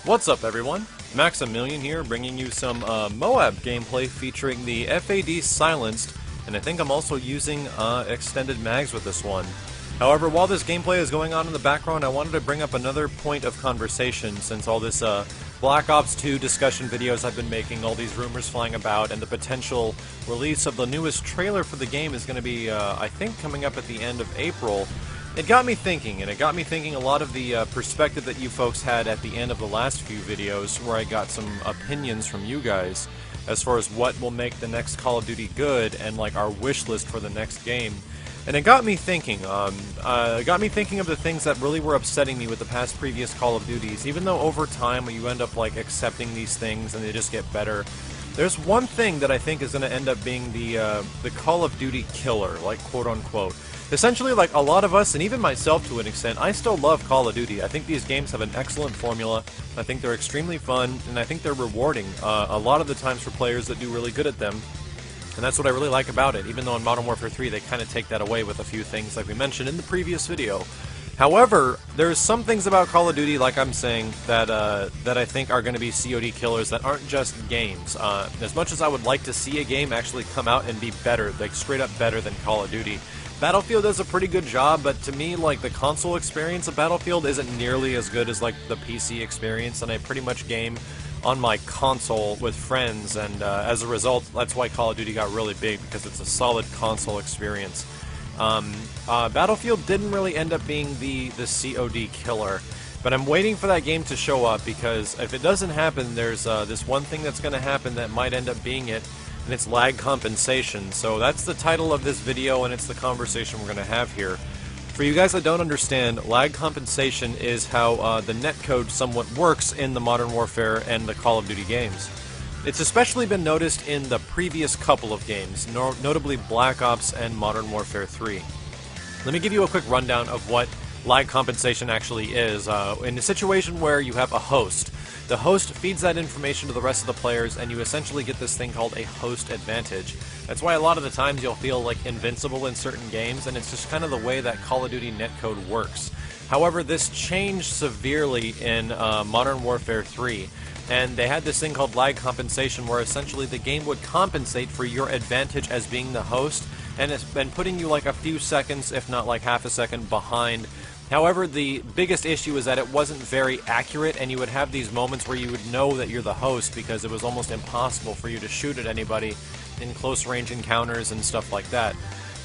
What's up, everyone? Maximilian here, bringing you some Moab gameplay featuring the FAD Silenced, and I think I'm also using extended mags with this one. However, while this gameplay is going on in the background, I wanted to bring up another point of conversation since all this Black Ops 2 discussion videos I've been making, all these rumors flying about, and the potential release of the newest trailer for the game is going to be, I think, coming up at the end of April. It got me thinking, and it got me thinking a lot of the perspective that you folks had at the end of the last few videos, where I got some opinions from you guys as far as what will make the next Call of Duty good and like our wish list for the next game. And it got me thinking. It got me thinking of the things that really were upsetting me with the past previous Call of Duties. Even though over time you end up like accepting these things and they just get better, there's one thing that I think is going to end up being the Call of Duty killer, like quote unquote. Essentially, like a lot of us, and even myself to an extent, I still love Call of Duty. I think these games have an excellent formula. I think they're extremely fun, and I think they're rewarding a lot of the times for players that do really good at them. And that's what I really like about it, even though in Modern Warfare 3 they kind of take that away with a few things like we mentioned in the previous video. However, there's some things about Call of Duty, like I'm saying, that I think are going to be COD killers that aren't just games. As much as I would like to see a game actually come out and be better, like straight up better than Call of Duty, Battlefield does a pretty good job, but to me, like, the console experience of Battlefield isn't nearly as good as, like, the PC experience, and I pretty much game on my console with friends, and as a result, that's why Call of Duty got really big, because it's a solid console experience. Battlefield didn't really end up being the COD killer, but I'm waiting for that game to show up, because if it doesn't happen, there's this one thing that's going to happen that might end up being it, and it's lag compensation. So that's the title of this video, and it's the conversation we're going to have here. For you guys that don't understand, lag compensation is how the netcode somewhat works in the Modern Warfare and the Call of Duty games. It's especially been noticed in the previous couple of games, notably Black Ops and Modern Warfare 3. Let me give you a quick rundown of what lag compensation actually is. In a situation where you have a host, the host feeds that information to the rest of the players, and you essentially get this thing called a host advantage. That's why a lot of the times you'll feel like invincible in certain games, and it's just kind of the way that Call of Duty netcode works. However, this changed severely in Modern Warfare 3, and they had this thing called lag compensation, where essentially the game would compensate for your advantage as being the host, and it's been putting you like a few seconds, if not like half a second, behind. However, the biggest issue is that it wasn't very accurate, and you would have these moments where you would know that you're the host because it was almost impossible for you to shoot at anybody in close-range encounters and stuff like that.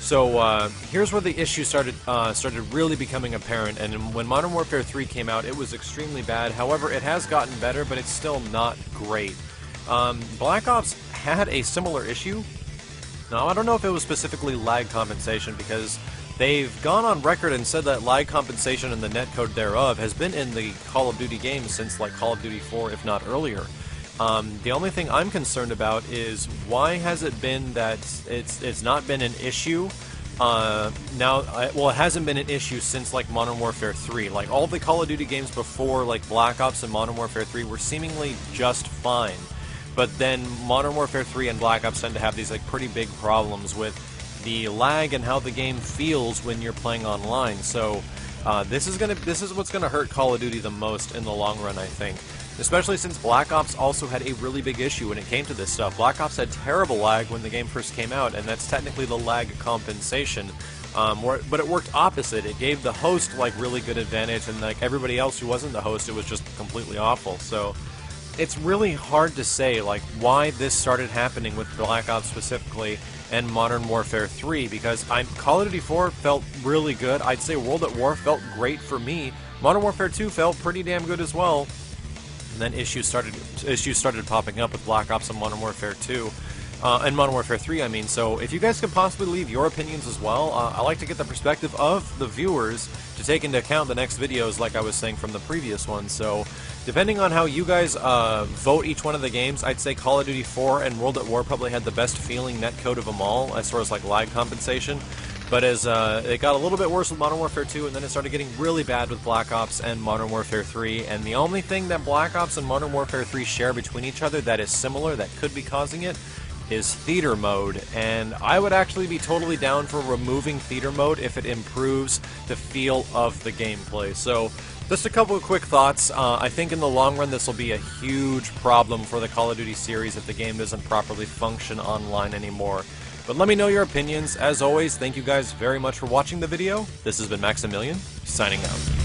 So here's where the issue started really becoming apparent, and when Modern Warfare 3 came out, it was extremely bad. However, it has gotten better, but it's still not great. Black Ops had a similar issue. Now, I don't know if it was specifically lag compensation, because they've gone on record and said that lag compensation and the netcode thereof has been in the Call of Duty games since like Call of Duty 4, if not earlier. The only thing I'm concerned about is why has it been that it's not been an issue well, it hasn't been an issue since like Modern Warfare 3. Like all the Call of Duty games before like Black Ops and Modern Warfare 3 were seemingly just fine. But then Modern Warfare 3 and Black Ops tend to have these like pretty big problems with the lag and how the game feels when you're playing online. So this is what's gonna hurt Call of Duty the most in the long run, I think. Especially since Black Ops also had a really big issue when it came to this stuff. Black Ops had terrible lag when the game first came out, and that's technically the lag compensation. But it worked opposite. It gave the host like really good advantage, and like everybody else who wasn't the host, it was just completely awful. So it's really hard to say like why this started happening with Black Ops specifically and Modern Warfare 3, because Call of Duty 4 felt really good. I'd say World at War felt great for me. Modern Warfare 2 felt pretty damn good as well. And then issues started popping up with Black Ops and Modern Warfare 2. And Modern Warfare 3, I mean. So if you guys could possibly leave your opinions as well, I like to get the perspective of the viewers to take into account the next videos, like I was saying from the previous one. So depending on how you guys vote each one of the games, I'd say Call of Duty 4 and World at War probably had the best feeling netcode of them all, as far as like lag compensation. But as it got a little bit worse with Modern Warfare 2, and then it started getting really bad with Black Ops and Modern Warfare 3, and the only thing that Black Ops and Modern Warfare 3 share between each other that is similar, that could be causing it, is theater mode, and I would actually be totally down for removing theater mode if it improves the feel of the gameplay. So, just a couple of quick thoughts. I think in the long run this will be a huge problem for the Call of Duty series if the game doesn't properly function online anymore. But let me know your opinions. As always, thank you guys very much for watching the video. This has been Maximilian, signing out.